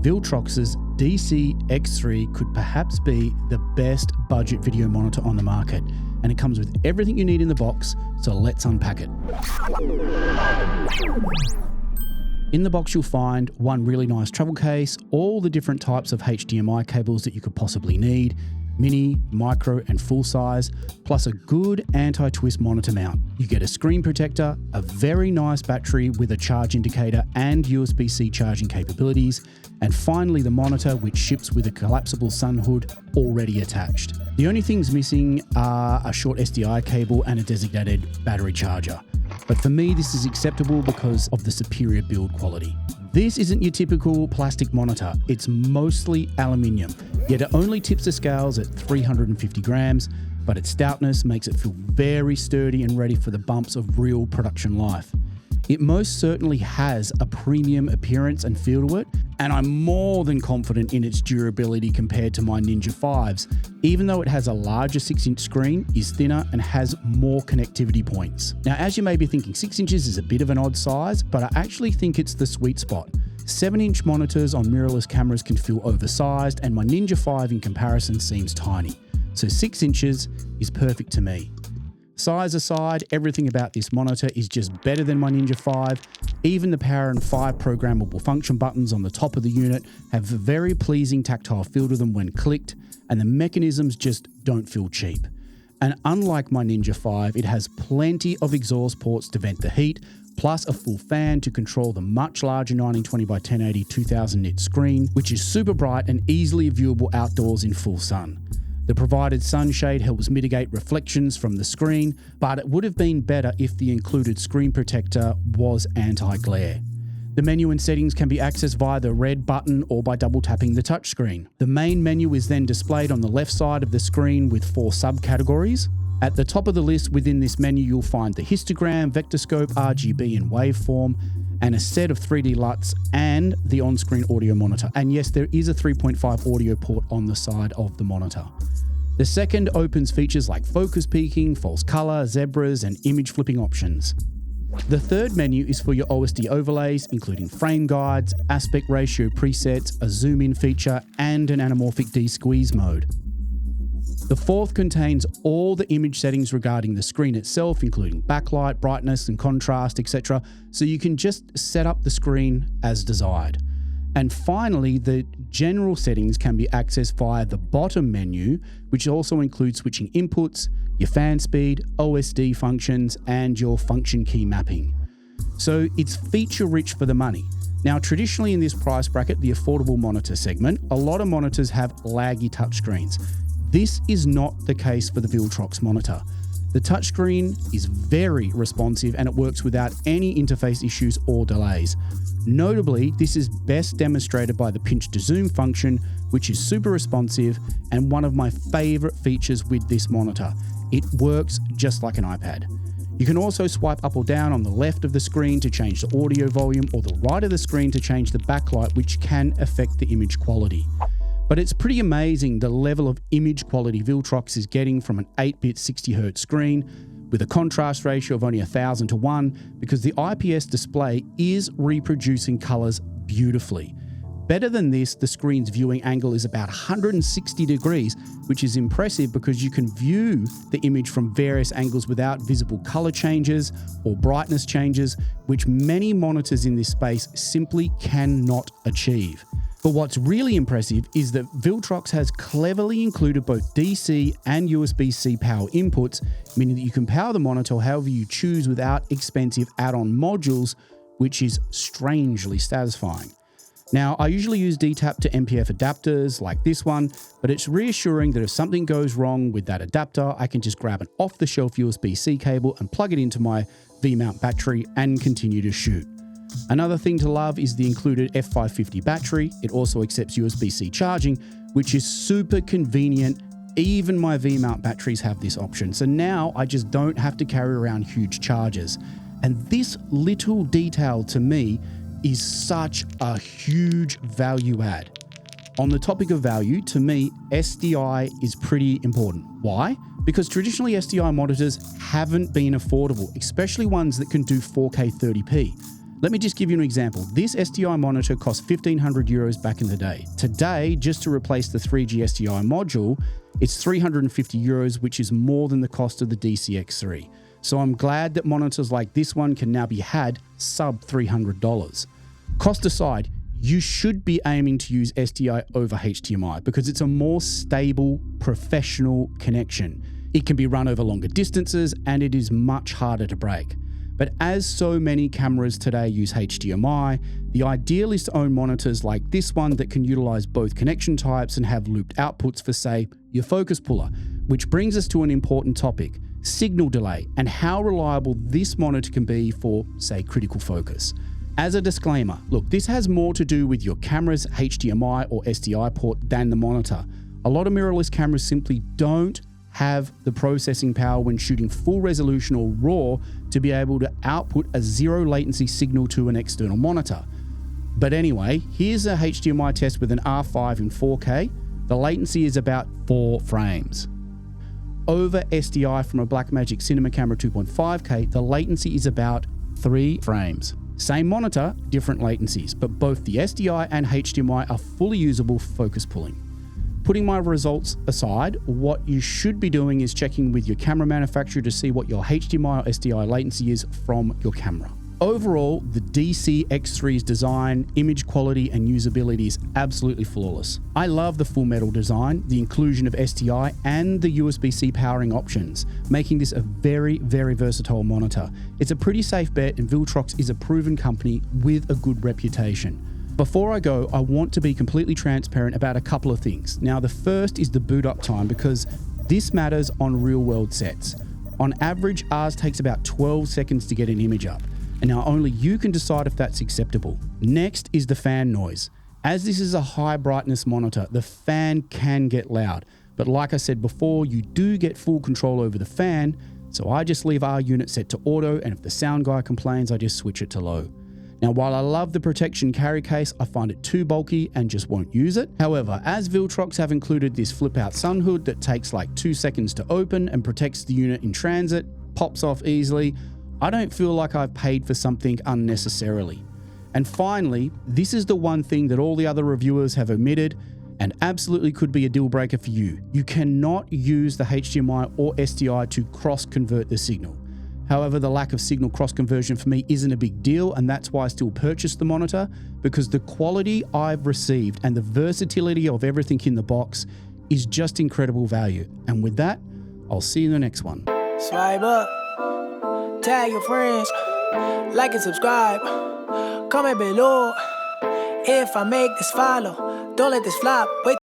VILTROX's DCX3 could perhaps be the best budget video monitor on the market, and it comes with everything you need in the box, so let's unpack it. In the box you'll find one really nice travel case, all the different types of HDMI cables that you could possibly need, mini, micro and full size, plus a good anti-twist monitor mount. You get a screen protector, a very nice battery with a charge indicator and USB-C charging capabilities, and finally the monitor, which ships with a collapsible sun hood already attached. The only things missing are a short SDI cable and a designated battery charger. But for me, this is acceptable because of the superior build quality. This isn't your typical plastic monitor, it's mostly aluminium, yet it only tips the scales at 350 grams, but its stoutness makes it feel very sturdy and ready for the bumps of real production life. It most certainly has a premium appearance and feel to it, and I'm more than confident in its durability compared to my Ninja 5s, even though it has a larger 6-inch screen, is thinner and has more connectivity points. Now, as you may be thinking, 6 inches is a bit of an odd size, but I actually think it's the sweet spot. 7-inch monitors on mirrorless cameras can feel oversized, and my Ninja 5 in comparison seems tiny. So 6 inches is perfect to me. Size aside, everything about this monitor is just better than my Ninja 5. Even the Power and 5 programmable function buttons on the top of the unit have a very pleasing tactile feel to them when clicked, and the mechanisms just don't feel cheap. And unlike my Ninja 5, it has plenty of exhaust ports to vent the heat, plus a full fan to control the much larger 1920 by 1080 2000 nit screen, which is super bright and easily viewable outdoors in full sun. The provided sunshade helps mitigate reflections from the screen, but it would have been better if the included screen protector was anti-glare. The menu and settings can be accessed via the red button or by double tapping the touchscreen. The main menu is then displayed on the left side of the screen with 4 subcategories. At the top of the list within this menu you'll find the histogram, vector scope, RGB and waveform, and a set of 3D LUTs and the on-screen audio monitor. And yes, there is a 3.5 audio port on the side of the monitor. The second opens features like focus peaking, false color, zebras, and image flipping options. The third menu is for your OSD overlays, including frame guides, aspect ratio presets, a zoom in feature, and an anamorphic de-squeeze mode. The fourth contains all the image settings regarding the screen itself, including backlight, brightness and contrast, etc. So you can just set up the screen as desired. And finally, the general settings can be accessed via the bottom menu, which also includes switching inputs, your fan speed, OSD functions, and your function key mapping. So it's feature rich for the money. Now, traditionally in this price bracket, the affordable monitor segment, a lot of monitors have laggy touchscreens. This is not the case for the VILTROX monitor. The touchscreen is very responsive and it works without any interface issues or delays. Notably, this is best demonstrated by the pinch to zoom function, which is super responsive and one of my favorite features with this monitor. It works just like an iPad. You can also swipe up or down on the left of the screen to change the audio volume, or the right of the screen to change the backlight, which can affect the image quality. But it's pretty amazing the level of image quality VILTROX is getting from an 8-bit 60Hz screen with a contrast ratio of only 1000 to 1, because the IPS display is reproducing colors beautifully. Better than this, the screen's viewing angle is about 160 degrees, which is impressive because you can view the image from various angles without visible color changes or brightness changes, which many monitors in this space simply cannot achieve. But what's really impressive is that VILTROX has cleverly included both DC and USB-C power inputs, meaning that you can power the monitor however you choose without expensive add-on modules, which is strangely satisfying. Now, I usually use DTAP to MPF adapters like this one, but it's reassuring that if something goes wrong with that adapter, I can just grab an off-the-shelf USB-C cable and plug it into my V-mount battery and continue to shoot. Another thing to love is the included F550 battery. It also accepts USB-C charging, which is super convenient. Even my V-mount batteries have this option. So now I just don't have to carry around huge chargers. And this little detail to me is such a huge value add. On the topic of value, to me, SDI is pretty important. Why? Because traditionally SDI monitors haven't been affordable, especially ones that can do 4K 30p. Let me just give you an example. This SDI monitor cost 1,500 euros back in the day. Today, just to replace the 3G SDI module, it's 350 euros, which is more than the cost of the DCX3. So I'm glad that monitors like this one can now be had sub $300. Cost aside, you should be aiming to use SDI over HDMI because it's a more stable, professional connection. It can be run over longer distances and it is much harder to break. But as so many cameras today use HDMI, the ideal is to own monitors like this one that can utilize both connection types and have looped outputs for, say, your focus puller. Which brings us to an important topic, signal delay, and how reliable this monitor can be for, say, critical focus. As a disclaimer, look, this has more to do with your camera's HDMI or SDI port than the monitor. A lot of mirrorless cameras simply don't have the processing power when shooting full resolution or RAW to be able to output a zero latency signal to an external monitor. But anyway, here's a HDMI test with an R5 in 4K. The latency is about 4 frames. Over SDI from a Blackmagic Cinema camera 2.5K, the latency is about 3 frames. Same monitor, different latencies, but both the SDI and HDMI are fully usable for focus pulling. Putting my results aside, what you should be doing is checking with your camera manufacturer to see what your HDMI or SDI latency is from your camera. Overall, the DCX3's design, image quality, and usability is absolutely flawless. I love the full metal design, the inclusion of SDI, and the USB-C powering options, making this a very, very versatile monitor. It's a pretty safe bet, and VILTROX is a proven company with a good reputation. Before I go, I want to be completely transparent about a couple of things. Now, the first is the boot up time, because this matters on real-world sets. On average, ours takes about 12 seconds to get an image up. And now only you can decide if that's acceptable. Next is the fan noise. As this is a high brightness monitor, the fan can get loud. But like I said before, you do get full control over the fan, so I just leave our unit set to auto, and if the sound guy complains, I just switch it to low. Now, while I love the protection carry case, I find it too bulky and just won't use it. However, as VILTROX have included this flip out sun hood that takes like 2 seconds to open and protects the unit in transit, pops off easily, I don't feel like I've paid for something unnecessarily. And finally, this is the one thing that all the other reviewers have omitted and absolutely could be a deal breaker for you. You cannot use the HDMI or SDI to cross convert the signal. However, the lack of signal cross conversion for me isn't a big deal, and that's why I still purchased the monitor, because the quality I've received and the versatility of everything in the box is just incredible value. And with that, I'll see you in the next one. Swipe up. Tag your friends, like and subscribe, comment below. If I make this follow, don't let this flop. Wait.